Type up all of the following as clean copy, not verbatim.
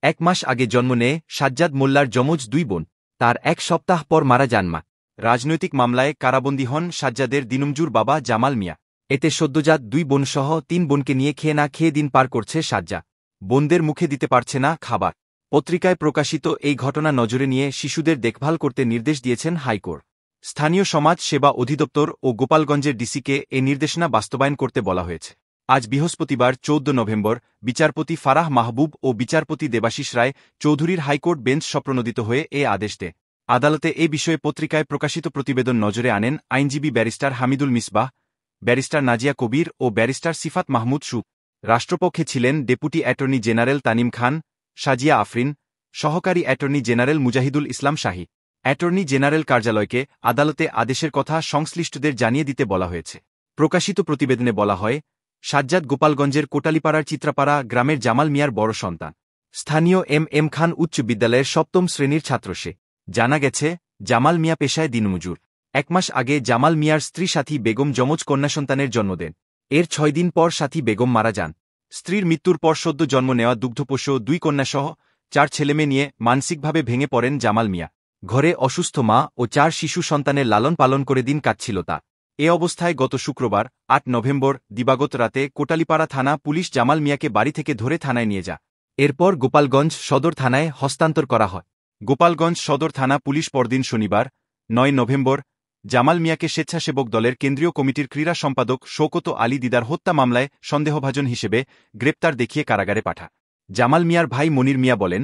1 মাস আগে জন্ম নেয় সাজ্জাদ মোল্লার যমজ 2 বোন। তার 1 সপ্তাহ পর মারা যান মা। রাজনৈতিক মামলায় কারাবন্দী হন সাজ্জাদের দিনমজুর বাবা জামাল মিয়া। এতে সদ্যজাত 2 বোনসহ 3 বোনকে নিয়ে খেয়ে না খেয়ে দিন পার করছে সাজ্জা। বোনদের মুখে দিতে পারছে না খাবার। পত্রিকায় প্রকাশিত এই ঘটনা নজরে নিয়ে শিশুদের দেখভাল করতে নির্দেশ দিয়েছেন হাইকোর্ট। স্থানীয় সমাজ সেবা অধিদপ্তর ও গোপালগঞ্জের ডিসিকে এ নির্দেশনা বাস্তবায়ন করতে বলা হয়েছে। আজ বৃহস্পতিবার 14 নভেম্বর বিচারপতি ফারাহ মাহবুব ও বিচারপতি দেবাশিস রায় চৌধুরীর হাইকোর্ট বেঞ্চ স্বপ্রণোদিত হয়ে এ আদেশ দেয়। আদালতে এ বিষয়ে পত্রিকায় প্রকাশিত প্রতিবেদন নজরে আনেন আইনজীবী ব্যারিস্টার হামিদুল মিসবাহ, ব্যারিস্টার নাজিয়া কবির ও ব্যারিস্টার সিফাত মাহমুদ সুব। রাষ্ট্রপক্ষে ছিলেন ডেপুটি অ্যাটর্নি জেনারেল তানিম খান, সাজিয়া আফরিন, সহকারী অ্যাটর্নি জেনারেল মুজাহিদুল ইসলাম শাহী। অ্যাটর্নি জেনারেল কার্যালয়কে আদালতে আদেশের কথা সংশ্লিষ্টদের জানিয়ে দিতে বলা হয়েছে। প্রকাশিত প্রতিবেদনে বলা হয়, সাজ্জাদ গোপালগঞ্জের কোটালীপাড়ার চিত্রাপাড়া গ্রামের জামাল মিয়ার বড় সন্তান। স্থানীয় এম খান উচ্চ বিদ্যালয়ের 7ম শ্রেণীর ছাত্র সে। জানা গেছে, জামাল মিয়া পেশায় দিনমজুর। 1 মাস আগে জামাল মিয়ার স্ত্রী সাথী বেগম যমজ কন্যা সন্তানের জন্ম দেন। এর 6 দিন পর সাথী বেগম মারা যান। স্ত্রীর মৃত্যুর পর সদ্য জন্ম নেওয়া দুগ্ধপোষ্য 2 কন্যাসহ 4 ছেলেমেয়ে নিয়ে মানসিকভাবে ভেঙে পড়েন জামাল মিয়া। ঘরে অসুস্থ মা ও 4 শিশু সন্তানের লালন পালন করে দিন কাটছিল তা। এ অবস্থায় গত শুক্রবার 8 নভেম্বর দিবাগত রাতে কোটালীপাড়া থানা পুলিশ জামাল মিয়াকে বাড়ি থেকে ধরে থানায় নিয়ে যায়। এরপর গোপালগঞ্জ সদর থানায় হস্তান্তর করা হয়। গোপালগঞ্জ সদর থানা পুলিশ পরদিন শনিবার 9 নভেম্বর জামাল মিয়াকে স্বেচ্ছাসেবক দলের কেন্দ্রীয় কমিটির ক্রীড়া সম্পাদক শওকত আলী দিদার হত্যা মামলায় সন্দেহভাজন হিসেবে গ্রেপ্তার দেখিয়ে কারাগারে পাঠা। জামাল মিয়ার ভাই মনির মিয়া বলেন,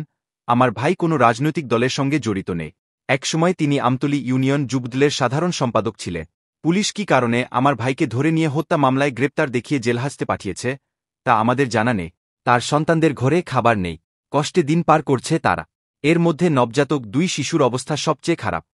আমার ভাই কোনো রাজনৈতিক দলের সঙ্গে জড়িত নেই। একসময় তিনি আমতলী ইউনিয়ন যুবদলের সাধারণ সম্পাদক ছিলেন। পুলিশ কী কারণে আমার ভাইকে ধরে নিয়ে হত্যা মামলায় গ্রেপ্তার দেখিয়ে জেলহাজতে পাঠিয়েছে তা আমাদের জানা নেই। তার সন্তানদের ঘরে খাবার নেই, কষ্টে দিন পার করছে তারা। এর মধ্যে নবজাতক 2 শিশুর অবস্থা সবচেয়ে খারাপ।